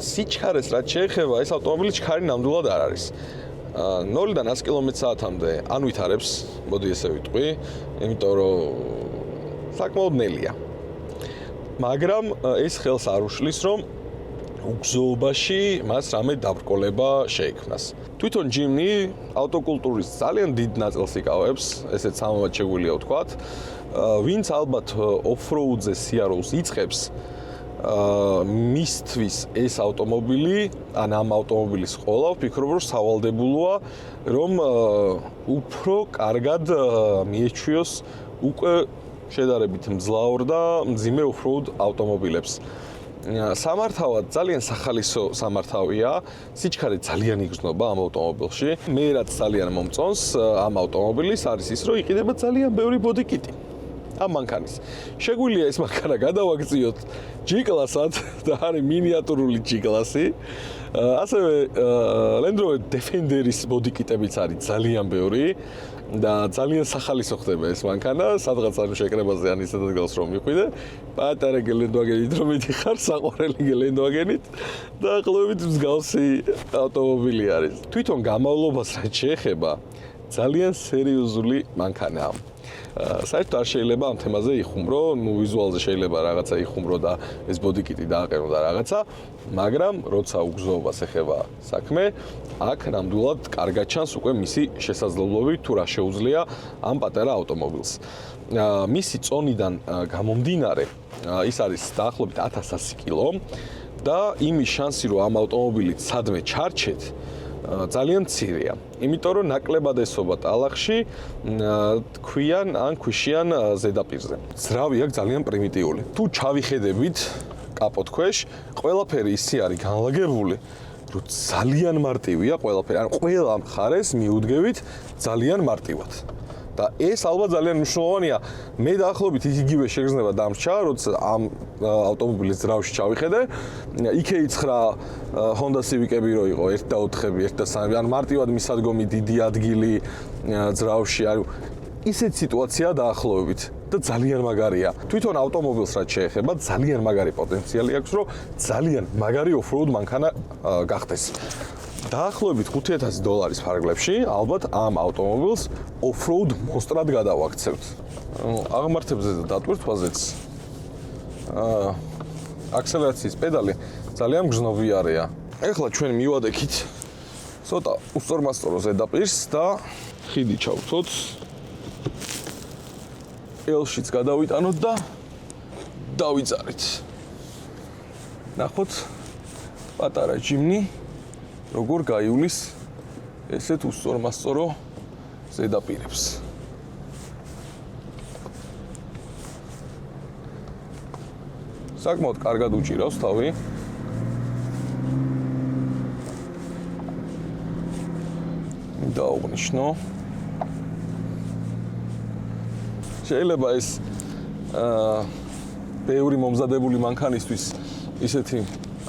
სიჩქარეს რაც შეეხება, ეს ავტომობილი ჩქარი ნამდვილად არ არის. 0-დან 100 კმ/სთ-მდე ან ვითარებს, მოდი ესე ვიტყვი, იმიტომ რომ საკმაოდ ნელია. მაგრამ ეს ხელს არ უშლის, რომ უგზოობაში მას რამე დაბრკოლება შეექმნას. თვითონ ჯიმნი ავტოკულტურის ძალიან დიდ ნაწილს იკავებს, ესეც სამად შეგვიძლია ვთქვათ. ვინც ალბათ ოფროუდზე სიარულს იწყებს, მისთვის ეს ავტომობილი, ან ამ ავტომობილის ყოლა, ვფიქრობ, რომ სავალდებულოა, რომ უფრო კარგად მიეჩვიოს უკვე შედარებით მძლავრ და მძიმე ოფროუდ ავტომობილებს. სამართავად ძალიან სახალისო სამართავია, სიჩქარე ძალიან იგრძნობა ამ ავტომობილში. მე რაც ძალიან მომწონს ამ ავტომობილის არის ის, რომ იყიდება ძალიან ბევრი ბოდიკიტი. ამ მანქანის. შეგვიძლია ეს მანქანა გადავაქციოთ G-კლასად და არის მინიატურული G-კლასი. ასევე Land Rover Defender-ის ბოდიკიტებიც არის ძალიან ბევრი და ძალიან სახალისო ხდება ეს მანქანა, სადღაც ანუ შეკრებაზე ან ისედაც გავს რომ მიხვიდე. პატარა გელენდვაგენით რომ მიდიხარ, საყვარელი გელენდვაგენით და ყლობით მსგავსი ავტომობილი არის. თვითონ გამავლობას რაც შეეხება, ძალიან სერიოზული მანქანაა. საერთოდ არ შეიძლება ამ თემაზე იხუმრო, ვიზუალზე შეიძლება რაღაცა იხუმრო და ეს ბოდიკიტი დააყენო და რაღაცა, მაგრამ როცა უგზოობას ეხება საქმე, აქ ნამდვილად კარგად ჩანს უკვე მისი შესაძლებლობები თუ რა შეუძლია ამ პატარა ავტომობილს. მისი წონიდან გამომდინარე, ის არის დაახლოებით 1100 კილო და იმის შანსი რომ ამ ავტომობილით სადმე ჩარჩეთ ძალიან მცირეა. იმიტომ რომ ნაკლებად ესობა ტალახში ქვიან ან ქვიშიან ზედაპირზე. ძრავი აქვს ძალიან პრიმიტიული. თუ ჩავიხედებით კაპოტქვეშ, ყველაფერი ისე არის განლაგებული, რომ ძალიან მარტივია ყველაფერი. ან ყველა მხარეს მიუდგევით ძალიან მარტივად. და ეს ალბათ ძალიან მნიშვნელოვანია. მე დაახლოებით იგივე შეგრძნება დამრჩა, როცა ამ ავტომობილის ძრავში ჩავიხედე. იქე იცხრა Honda Civic-ები რო იყო 1 და 4-ები, 1 და 3-ები, ან მარტივად მისადგომი დიდი ადგილი ძრავში, ანუ ისეთ სიტუაცია დაახლოებით და ძალიან მაგარია. თვითონ ავტომობილს რაც შეეხება, ძალიან მაგარი პოტენციალი აქვს, რომ ძალიან მაგარი off-road მანქანა გახდეს. დაახლოებით $5,000 ფარგლებში ალბათ ამ ავტომობილს off-road მონსტრად გადავაქცევთ. აღმართებზე და დატვირთვაზეც აქსელერაციის პედალი ძალიან გრძნობიარეა. ეხლა ჩვენ მივადექით ცოტა უსწორმასწორო ზედაპირს და ხიდი ჩავთოთ. ელშიც გადავიტანოთ და დავიძარით. ნახოთ პატარა ჯიმნი როგორ გაივლის ესეთ უსწორმასწორო ზედაპირებს. საკმაოდ კარგად უჭირავს თავი. დაუღნიშნო. შეიძლება ეს ბევრი მომზადებული მანქანისთვის ისეთი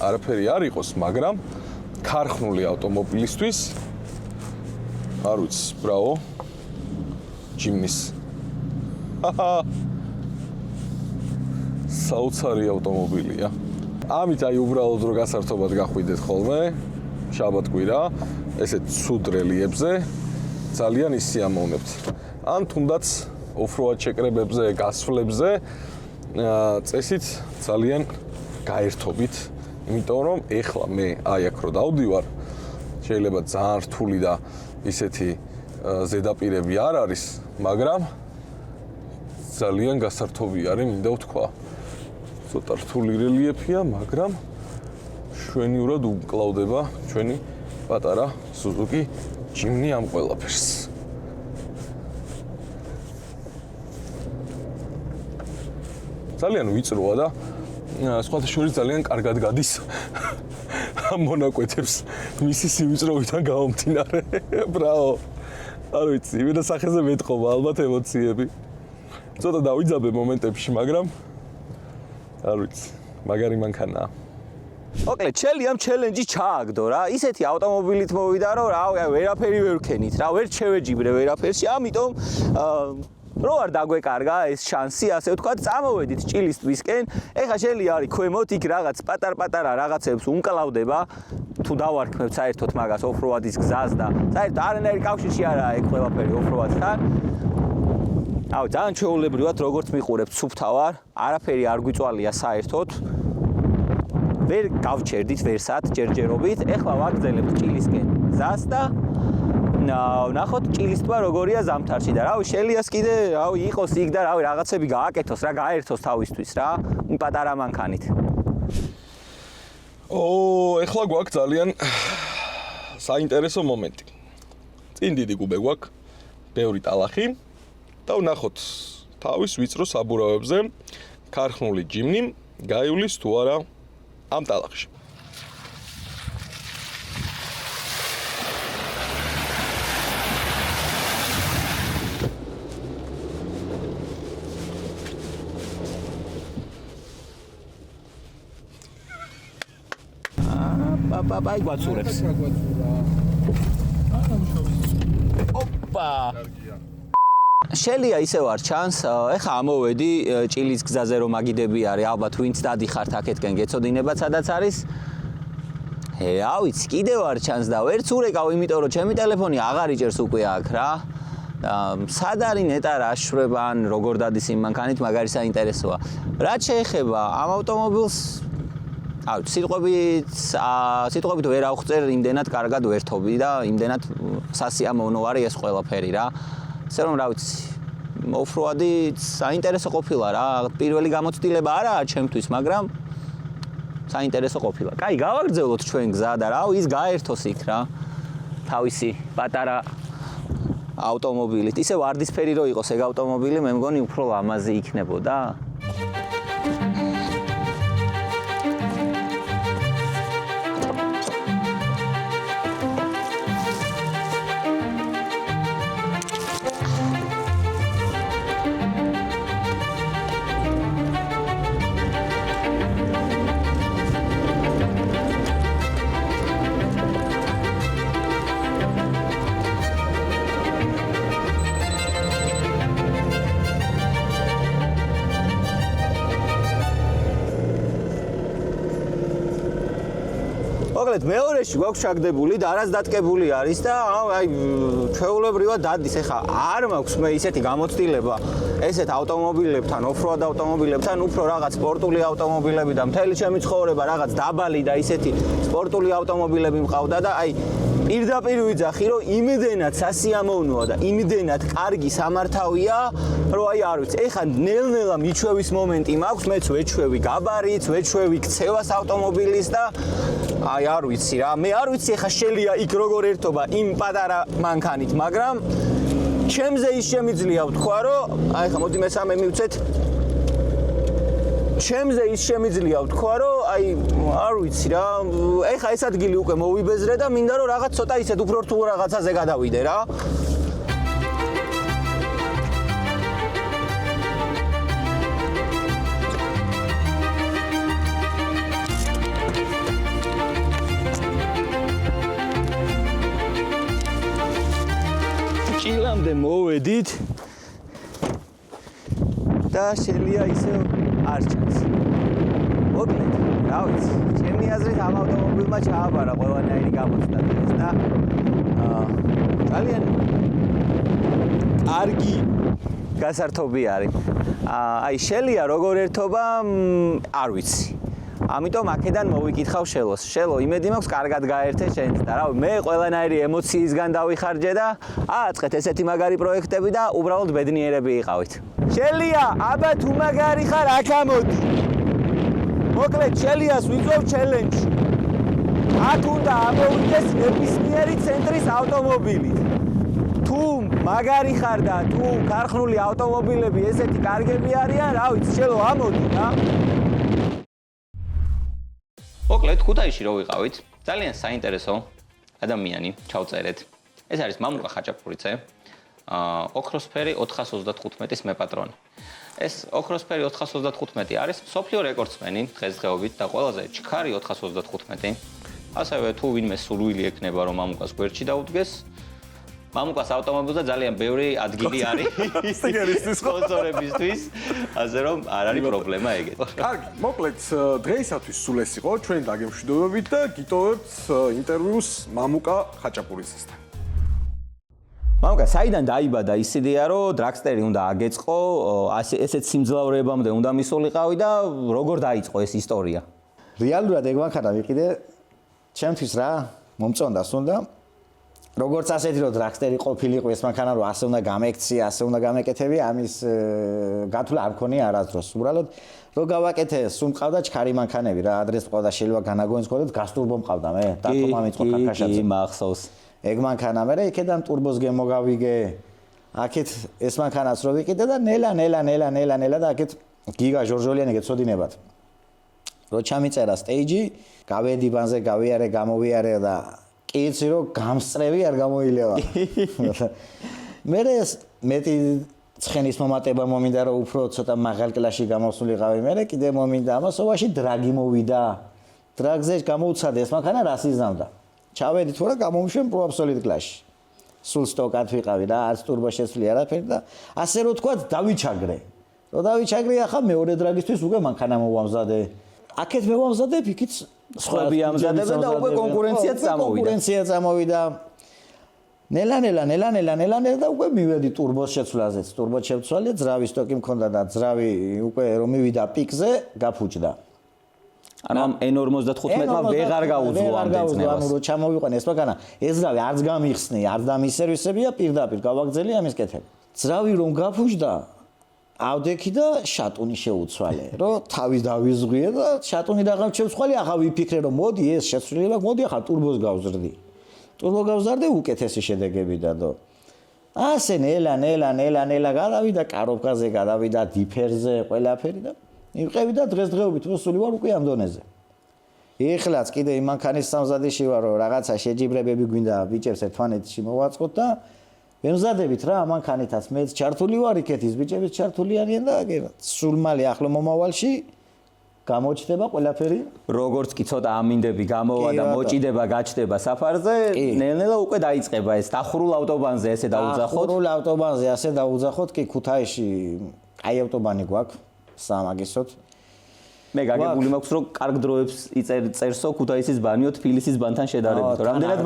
არაფერი არ იყოს, მაგრამ ქარხნული ავტომობილისთვის არ ვიცი, ბრავო. ჯიმნის. საოცარი ავტომობილია. ამით აი უბრალოდ რო გასართობად გახვიდეთ ხოლმე, შაბათ-კვირა, ესეთ ცუდ რელიებზე ძალიან ისიამოვნებთ. ან თუნდაც off-road შეკრებებზე, გასვლებზე წესით ძალიან გაერთობით, იმიტომ რომ ეხლა მე აი აქ რო დავდივარ, შეიძლება ძალიან რთული და ისეთი ზედაპირები არ არის, მაგრამ ძალიან გასართობი არის, მინდა ვთქვა. ცოტა რთული რელიეფია, მაგრამ შვენიურად უკლავდება ჩვენი პატარა Suzuki Jimny ამ ყველაფერს. ძალიან ვიწროა და სხვათა შორის ძალიან კარგად გადის ამ მონაკვეთებს მისი სივიწროვიდან გამომდინარე. ბრავო. არ ვიცი, იმენა სახეზე მეტყობა ალბათ ემოციები. ცოტა დავიძაბე მომენტებში, მაგრამ არ ვიცი, მაგარი მანქანაა. მოკლედ, შელი ამ ჩელენჯი ჩააგდო რა. ისეთი ავტომობილით მოვიდა, რომ რა, ვერაფერი ვერ ვქენით რა, ვერ შევეჯიბრე ვერაფერში, ამიტომ რო არ დაგვეკარგა ეს შანსი, ასე ვთქვათ, წამოვედით ჭილის ტბისკენ. ეხლა შელი არის ქვემოთ, იქ რაღაც პატარ-პატარა რაღაცებს უმკლავდება. თუ დავარქმევთ საერთოდ მაგას ოფროადის გზას და საერთოდ არანაირი კავშირი არაა ეგ ყველაფერი ოფროადთან. აუ, ძალიან ჩვეულებრივად როგორც მიყურებთ სუფთავარ, არაფერი არ გვიწვალია საერთოდ. ვერ გავჩერდით ვერსად ჯერჯერობით. ეხლა ვაგრძელებთ ჭილისკენ გზას და ნახოთ ჭილის ტბა როგორია ზამთარში და რავი შელიას კიდე რავი იყოს იქ და რავი რაღაცები გააკეთოს რა გაერთოს თავისთვის რა იმ პატარა მანქანით. ეხლა გვაქვს ძალიან საინტერესო მომენტი. წინ დიდი გუბე გვაქვს, ბევრი ტალახი და ვნახოთ თავის ვიწრო საბურავებზე ქარხნული ჯიმნი გაივლის თუ არა ამ ტალახში. Bye გვაცურებს. ოპა. შელია ისევ არ ჩანს. ეხა ამოვედი ჭილის გზაზე რომ მაგიდები არის, ალბათ ვინც დადიხართ აქეთკენ გეცოდინებათ სადაც არის. რა ვიცი, კიდევ არ ჩანს და ვერც ურეკავ, იმიტომ რომ ჩემი ტელეფონი აღარ იჭერს უკვე აქ რა. სად არის ნეტა რა შვება ან როგორ დადის იმ მანქანით, მაგარი საინტერესოა. რაც შეეხება ამ ავტომობილს აუ სიტყვებით ვერ ავხწერ, იმდენად კარგად ვერთობი და იმდენად სასიამოვნო არის ეს ყველაფერი რა. ესე რომ რა ვიცი, ოფროადი საინტერესო ყოფილა რა. პირველი გამოცდილება არაა ჩემთვის, მაგრამ საინტერესო ყოფილა. კაი, გავაგრძელოთ ჩვენ გზა და რა, ის გაერთოს იქ რა. თავისი პატარა ავტომობილით. ისე ვარდისფერი რო იყოს ეგ ავტომობილი, მე მგონი უფრო ლამაზი იქნებოდა. მოკლედ მეორეში გვაქვს ჩაგდებული და არას დატკებული არის და აი ჩვეულებრივად დადის. ეხა არ მაქვს მე ისეთი გამოცდილება ესეთ ავტომობილებთან, ოფროად ავტომობილებთან, უფრო რაღაც სპორტული ავტომობილები და მთელი ჩემი ცხოვრება რაღაც დაბალი და ისეთი სპორტული ავტომობილები მყავდა და აი პირდაპირ ვიძახი რომ იმდენად სასიამოვნოა და იმდენად კარგი სამართავია, რომ აი არ ვიცი, ეხა ნელ-ნელა მიჩვევის მომენტი მაქვს, მეც ვეჩვევი გაბარიტს, ვეჩვევი ქცევას ავტომობილის და აი არ ვიცი რა, მე არ ვიცი ეხა შელია იქ როგორ ერთობა იმ პატარა მანქანით, მაგრამ ჩემზე ის შემიძლია ვთქვა, რომ აი ხა მოდი მესამე მივცეთ. ჩემზე ის შემიძლია ვთქვა, რომ აი არ ვიცი რა, ეხა ეს ადგილი უკვე მოვიბეზრე და მინდა რომ რაღაც ცოტა ისეთ უფრო რთულ რაღაცაზე გადავიდე რა. ჭილამდე მოვედით და შელია ისე არ ჩანს. მოკლედ, რა ვიცი, ჩემი აზრით ამ ავტომობილმა ჩააბარა ყველანაირი გამოცდა დღეს და ძალიან კარგი გასართობი არის. აი შელია როგორ ერთობა არ ვიცი. ამიტომ აქედან მოვიკითხავ შელოს. შელო, იმედი მაქვს კარგად გაერთე შენც და რა მე ყველანაირი ემოციისგან დავიხარჯე და ააწყეთ ესეთი მაგარი პროექტები და უბრალოდ ბედნიერები იყავით. შელია, აბა თუ მაგარი ხარ, აქ ამოდი. მოკლედ შელიას ვიწევ ჩელენჯი. აქ უნდა ამოვიდეს ნებისმიერი ცენტრის ავტომობილით. თუ მაგარი ხარ და თუ ქარხნული ავტომობილები ესეთი კარგები არიან, რა ვიცი, შელო ამოდი რა. მოკლედ, ქუთაისში რო ვიყავით, ძალიან საინტერესო ადამიანი ჩავწერეთ. ეს არის მამუკა ხაჭაპურიძე. ოქროსფერი 425-ის მეპატრონი. ეს ოქროსფერი 425 არის მსოფლიო რეკორდსმენი დღესდღეობით და ყველაზე ჩქარი 425. ასევე თუ ვინმე სურვილი ექნება რომ მამუკას გვერდში დაუდგეს, მამუკას ავტომობილზე ძალიან ბევრი ადგილი არის სპონსორებისთვის, ასე რომ არ არის პრობლემა ეგეთ. კარგი, მოკლედ დღეისათვის სულ ეს იყო ჩვენ დაგემშვიდობებით და გიტოვებთ ინტერვიუს მამუკა ხაჭაპურისისთან. მამუკა, საიდან დაიბადა ის იდეა, რომ დრაგსტერი უნდა აგეწყო, ესეთ სიმძლავრეებამდე უნდა მისულიყავი და როგორ დაიწყო ეს ისტორია? რეალურად ეგ მანქანა ვიყიდე ჩემთვის რა, მომწონდა სუნდა. როგორც ასეთი რომ დრაგსტერი ყოფილიყო ეს მანქანა რომ ასე უნდა გამექცია, ასე უნდა გამეკეთები, ამის გათვლა არ მქონია არასდროს. უბრალოდ რო გავაკეთე, სულ მყავდა ჩქარი მანქანები რა, ადრეს მყავდა შეიძლება განაგონიც ყოლეთ, გასტურბო მყავდა მე, დათო მამიწყო ქაქაშაძე. კი, მახსოვს. ეგ მანქანა მე იქედან ტურბოს გემოგავიგე. აქეთ ეს მანქანას რო ვიყიდე და ნელა და აქეთ გიგა ჟორჟოლიანი გეცოდინებათ. რო ჩამიწერა სტეიჯი, გავედი ბანზე, გავიარე, გამოვიარე და იცი რომ გამსწრევი არ გამოილევა. მე მეტი ცხენის მომატება მომინდა რომ უფრო ცოტა მაღალ კლასში გამოსულიყავი. მე კიდე მომინდა ამასობაში დრაგი მოვიდა. დრაგზე გამოუცადე ეს მანქანა რას იზამდა. ჩავედი თუ რა გამომშვენ პრო აბსოლუტ კლასში. სულ სტოკად ვიყავი რა, არც ტურბო შეცვლი არაფერი და ასე რომ თქვა დავიჩაგრე. რო დავიჩაგრე ახლა მეორე დრაგისთვის უკვე მანქანა მოვამზადე. აქეთ მევამზადებ, იქით სხვები ამზადებენ და უკვე კონკურენციაც წამოვიდა. კონკურენცია წამოვიდა. ნელა და უკვე მივედი ტურბოს შეცვლაზეც. ტურბო შევცვალე, ძრავი სტოკი მქონდა და ძრავი უკვე რომ მივიდა პიკზე, გაფუჭდა. ანუ ამ N55-მა ვეღარ გაუძლო ამ დეცნებას. ანუ რო ჩამოვიყვანე ეს მანქანა, ეს ძრავი არც გამიხსნე, არც დამისერვისებია, პირდაპირ გავაგზელი ამის კეთება. ძრავი რომ გაფუჭდა, ავდექი და შატუნი შეუცვალე, რომ თავი დავიზღვიე და შატუნი რაღაც შევცვალე, ახლა ვიფიქრე რომ მოდი ეს შეცვლილება, მოდი ახლა ტურბოს გავზრდი. ტურბო გავზარდე უკეთესი შედეგები დადო. ასე ნელა გადავიდა კაროფკაზე, გადავიდა დიფერზე, ყველაფერი და მივყევი და დღესდღეობით მოსული ვარ უკვე ამ დონეზე. ეხლაც კიდე იმ მანქანის სამზადიში ვარ, რომ რაღაცა შეჯიბრებები გვინდა ბიჭებს ერთმანეთში მოვაწყოთ და ვემზადებით რა მანქანითაც მეც ჩართული ვარ იქეთ ის ბიჭებიც ჩართული არიან და სულ მალე ახლო მომავალში გამოჩნდება ყველაფერი. როგორც კი ცოტა ამინდები გამოვა და მოჭიდება გაჩნდება საფარზე, ნელ-ნელა უკვე დაიწყება ეს დახურულ ავტობანზე ესე დაუძახოთ. დახურულ ავტობანზე ასე დაუძახოთ, კი ქუთაისში აი ავტობანი გვაქვს სამაგისოთ. მე გაგებული მაქვს რომ კარგ დროებს წერსო ქუთაისის ბანიო თბილისის ბანთან შედარებით. რამდენად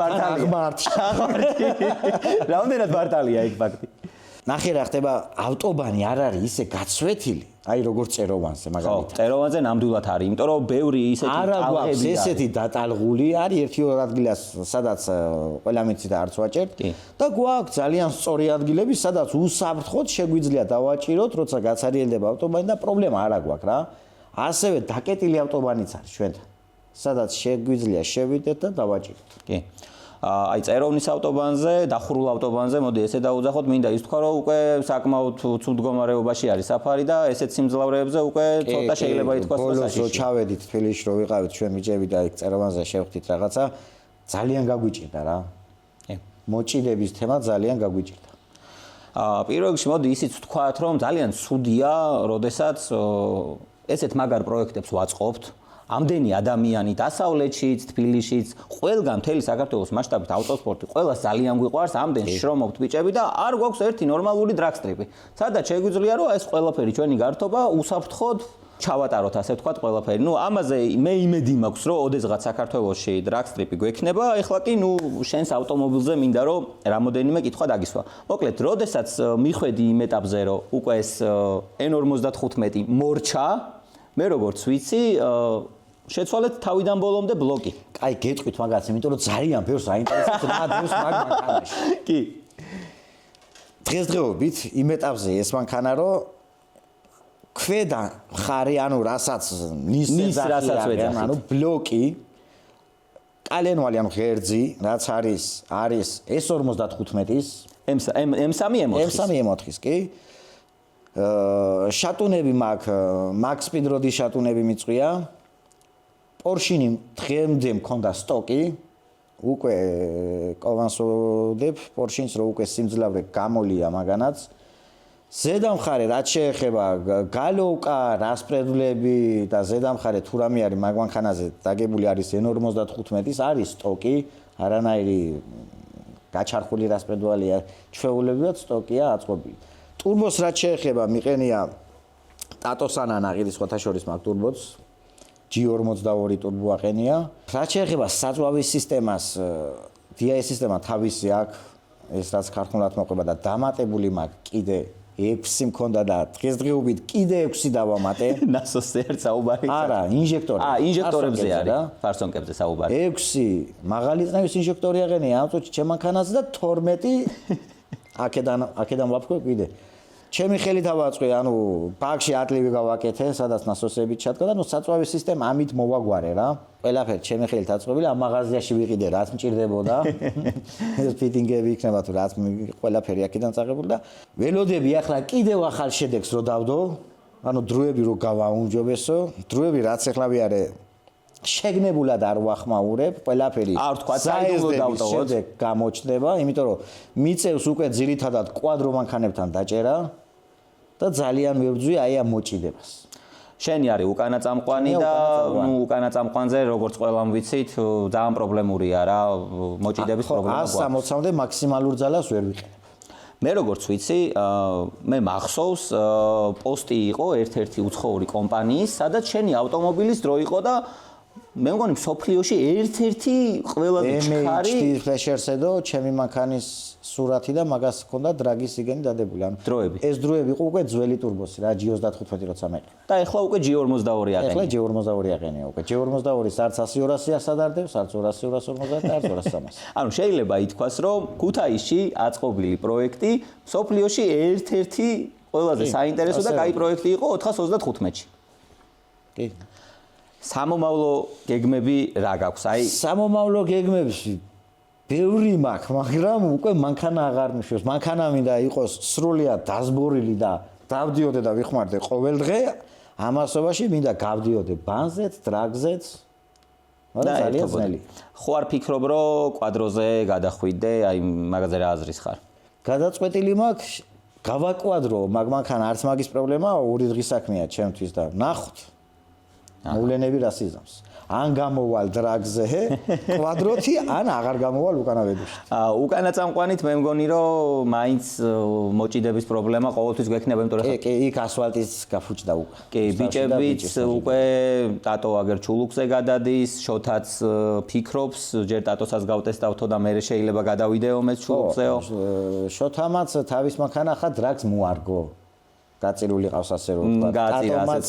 რამდენად მართალია იქ ფაქტი. ნახე რა ხდება, ავტობანი არ არის ისე გაცვეთილი, აი როგორც წეროვანზე მაგალითად. წეროვანზე ნამდვილად არის, იმიტომ რომ ბევრი ისეთი ტალღები ესეთი დატალღული არის ერთი-ორ ადგილას, სადაც ყველა მიცი და არც ვაჭერთ და გვაქვს ძალიან სწორი ადგილები, სადაც უსაფრთხოდ შეგვიძლია დავაჭიროთ, როცა გაცარიელდება ავტობანი და პრობლემა არ აქვს რა. ასევე დაკეტილი ავტობანიც არის ჩვენთან, სადაც შეგვიძლია შევიდეთ და დავაჭიროთ. კი. აი წეროვნის ავტობანზე, დახურულ ავტობანზე, მოდი ესე დაუძახოთ, მინდა ის თქვა, რომ უკვე საკმაოდ ცუდ მდგომარეობაში არის საფარი და ესეთ სიმძლავრეებზე უკვე ცოტა შეიძლება ითქვას რომ საშიში. ბოლოს ჩავედით თბილისში რომ ვიყავით ჩვენ ბიჭები და იქ წეროვანზე შევხვდით რაღაცა, ძალიან გაგვიჭირდა რა. მოჭიდების თემა ძალიან გაგვიჭირდა. პირველ რიგში მოდი ისიც ვთქვათ, რომ ძალიან ცუდია, როდესაც ესეთ მაგარ პროექტებს ვაწყობთ. ამდენი ადამიანი დასავლეთშიც, თბილისშიც, ყველგან მთელი საქართველოს მასშტაბით ავტოსპორტი, ყველას ძალიან გვიყვარს, ამდენ შრომობთ ბიჭები და არ გვაქვს ერთი ნორმალური დრაგსტრიპი. სადაც შეგვიძლია რომ ეს ყველაფერი ჩვენი გართობა უსაფრთხოდ ჩავატაროთ, ასე ვთქვათ, ყველაფერი. ნუ ამაზე მე იმედი მაქვს, რომ ოდესღაც საქართველოში დრაგსტრიპი გვექნება, ეხლა კი ნუ შენს ავტომობილზე მინდა რომ რამოდენიმე კითხვა დაგისვა. მოკლედ, როდესაც მიხვედი იმ ეტაპზე, რომ უკვე ეს N55 მორჩა, მე როგორც ვიცი, შეცვალეთ თავიდან ბოლომდე ბლოკი. კაი, გეტყვით მაგას, იმიტომ რომ ძალიან ბევრს აინტერესებს რა დევს მაგ მანქანაში. კი. დღესდღეობით იმ ეტაპზე ეს მანქანა რომ ქვედა ხარი, ანუ რასაც ნის რასაც ვეძახი, ანუ ბლოკი კალენვალი, ანუ ღერძი, რაც არის S55-ის, M3-M4-ის, კი. შატუნები მაქვს, მაქსპიდროდის შატუნები მიწვია. პორშინი დღემდე მქონდა სტოკი, უკვე კოვანსოდებ პორშინს რო უკვე სიმძლავრე გამოლია მაგანაც ზედა მხარე რაც შეეხება გალოვკა რასპრედლები და ზედა მხარე თუ რამე არის მაგ მანქანაზე დაგებული არის N55-ის არის სტოკი არანაირი გაჩარხული რასპრედვალია ჩვეულებრივად სტოკია აწყობილი ტურბოს რაც შეეხება მიყენია ტატოსანა ნაყიდის ხოთაშორის მაგ ტურბოც G42 ტურბო აყენია რაც შეეხება საწვავის სისტემას DI სისტემა თავისი აქვს ეს რაც ქართულად მოყვება და დამატებული მაგ კიდე 6 მქონდა და დღესდღეობით კიდე 6 დავამატე. ნასოსზე ერთ საუბარი. არა, ინჟექტორები. ინჟექტორებზე არის, ფარსონკებზე საუბარი. 6 მაღალი წნევის ინჟექტორი აყენია ამ წუთში ჩემ მანქანაზე და 12 აქედან ვაფრთხო კიდე. ჩემი ხელით ავაწყე, ანუ ბაკში ატლივი გავაკეთე, სადაც ნასოსები ჩადგა და ნუ საწვავის სისტემა ამით მოვაგვარე რა. ყველაფერი ჩემი ხელით აწყობილი, ამ მაღაზიაში ვიყიდე, რაც მჭირდებოდა. ეს ფიტინგები იქნება თუ რაც ყველაფერი აქედან წაღებული და ველოდები ახლა კიდევ ახალ შედეგს რო დავდო, ანუ დროები რო გავაუმჯობესო, დროები რაც ახლა ვიარე შეგნებულად არ ვახმაურებ, ყველაფერი. არ თქვა, საიდუმლო დავტოვოთ. შედეგ გამოჩნდება, იმიტომ რომ მიწევს უკვე ძირითადად კვადრო მანქანებთან დაჭერა და ძალიან მებრძვი აი ამ მოჭიდებას. შენი არის უკანა წამყვანი და ნუ უკანა წამყვანზე როგორც ყველამ ვიცით, ძალიან პრობლემურია რა, მოჭიდების პრობლემა გვაქვს. 160-მდე მაქსიმალურ ძალას ვერ ვიყენებ. მე როგორც ვიცი, მე მახსოვს პოსტი იყო ერთ-ერთი უცხოური კომპანიის, სადაც შენი ავტომობილის დრო იყო და მე მგონი მსოფლიოში ერთ-ერთი ყველაზე ჩქარი ფლეშერსედო ჩემი მანქანის სურათი და მაგას ჰქონდა დრაგის იგენი დადებული. ანუ დროები. ეს დროები იყო უკვე ძველი ტურბოსი რა G35 როცა მეყი. და ეხლა უკვე G42 აყენია. ეხლა G42 აყენია უკვე. G42-ის არც 100-200-ია სადარდებს, არც 200-250 და არც 200-300. ანუ შეიძლება ითქვას, რომ ქუთაისში აწყობილი პროექტი მსოფლიოში ერთ-ერთი ყველაზე საინტერესო და კაი პროექტი იყო 435-ში. კი. სამომავლო გეგმები რა გაქვს? აი, სამომავლო გეგმებში ბევრი მაქვს, მაგრამ უკვე მანქანა აღარ მიშოს. მანქანა მინდა იყოს სრულიად დაზბორილი და დავდიოდე და ვიხმარდე ყოველ დღე. ამასობაში მინდა გავდიოდე ბანზეც, დრაგზეც. მაგრამ ძალიან ძნელი. ხო არ ფიქრობ, რომ კვადროზე გადახვიდე, აი მაგაზე რა აზრის ხარ? გადაწყვეტილი მაქვს, გავაკვადრო, მაგ მანქანა არც მაგის პრობლემაა, ორი დღის საქმეა ჩემთვის და ნახოთ. მოვლენები რას იზამს. ან გამოვალ დრაგზე, კვადროთი, ან აღარ გამოვალ უკანა ვედუში. უკანა წამყვანით მე მგონი რომ მაინც მოჭიდების პრობლემა ყოველთვის გვექნება, იმიტომ რომ კი, იქ ასფალტის გაფუჭდა უკვე. კი, ბიჭებიც უკვე ტატო აგერ ჩულუქზე გადადის, შოთაც ფიქრობს, ჯერ ტატოსაც გავტესტავთო და მე შეიძლება გადავიდეო მე ჩულუქზეო. შოთამაც თავის მანქანა ხა დრაგს მოარგო. გაწირული ყავს ასე რომ ვთქვა. ტატომაც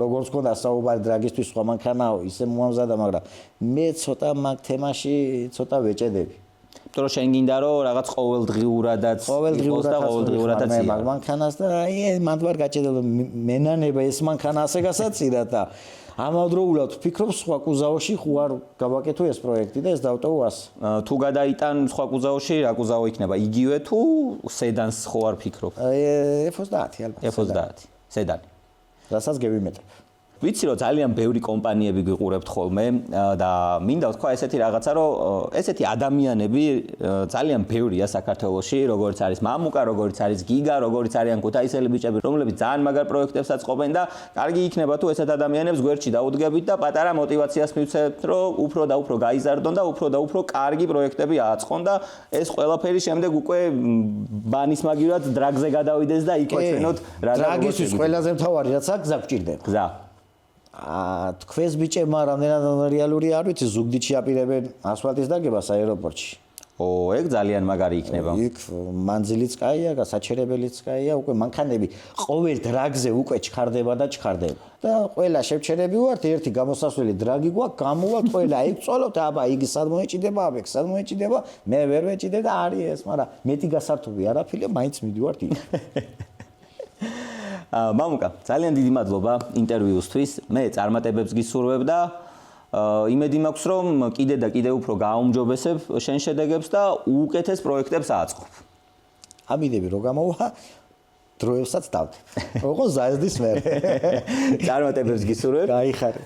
როგორც გქონდა საუბარი დრაგისთვის სხვა მანქანაო, ისე მოამზადა, მაგრამ მე ცოტა მაგ თემაში ცოტა ვეჭედები. იმიტომ რომ შენ გინდა რომ რაღაც ყოველდღიურადაც იყოს და ყოველდღიურადაც მე მაგ მანქანას და აი მანდ ვარ გაჭედილი მენანება ეს მანქანა ასე გასაცირა და ამავდროულად ვფიქრობ სხვა კუზაოში ხო არ გავაკეთო ეს პროექტი და ეს დავტოვო 100. თუ გადაიტან სხვა კუზაოში, რა კუზაო იქნება? იგივე თუ სედანს ხო არ ფიქრობ? F30 ალბათ. F30, სედანი. რასაც გევიმეტებ. ვიცი რომ ძალიან ბევრი კომპანიები გიყურებთ ხოლმე და მინდა ვთქვა ესეთი რაღაცა რომ ესეთი ადამიანები ძალიან ბევრია საქართველოში, როგორც არის მამუკა, როგორც არის გიგა, როგორც არიან ქუთაისელი ბიჭები, რომლებიც ძალიან მაგარ პროექტებსაც ყოფენ და კარგი იქნება თუ ესეთ ადამიანებს გვერდში დაუდგებით და პატარა мотиваციას მივცემთ, რომ უფრო და უფრო გაიზარდონ და უფრო და უფრო კარგი პროექტები ააწყონ და ეს ყველაფერი შემდეგ უკვე ბანის მაგივრად დრაგზე გადავიდეს და იქ ვეჩვენოთ რა დრაგისთვის ყველაზე მთავარი რაც აქვს გზა გჭირდება. გზა თქვენს ბიჭებმა რამდენად რეალური არ ვიცი ზუგდიდ შეაპირებენ ასფალტის დაგებას აეროპორტში. ეგ ძალიან მაგარი იქნება. იქ მანძილიც კაია, საჩერებელიც კაია, უკვე მანქანები ყოველ დრაგზე უკვე ჩქარდება და ჩქარდება. და ყველა შევჩერები ვართ, ერთი გამოსასვლელი დრაგი გვაქვს, გამოვალთ ყველა იქ წვალობთ, აბა იგი სად მოეჭიდება, აბა სად მოეჭიდება, მე ვერ ვეჭიდე და არის ეს, მაგრამ მეტი გასართობი არაფერია, მაინც მიდივართ იქ. მამუკა, ძალიან დიდი მადლობა ინტერვიუსთვის. მე წარმატებებს გისურვებ და იმედი მაქვს, რომ კიდე და კიდე უფრო გააუმჯობესებ შენ შედეგებს და უკეთეს პროექტებს აწყობ. ამიდები რო გამოვა, დროებსაც დავდებ. ოღონდ ზაიზდის მე. წარმატებებს გისურვებ. გაიხარე.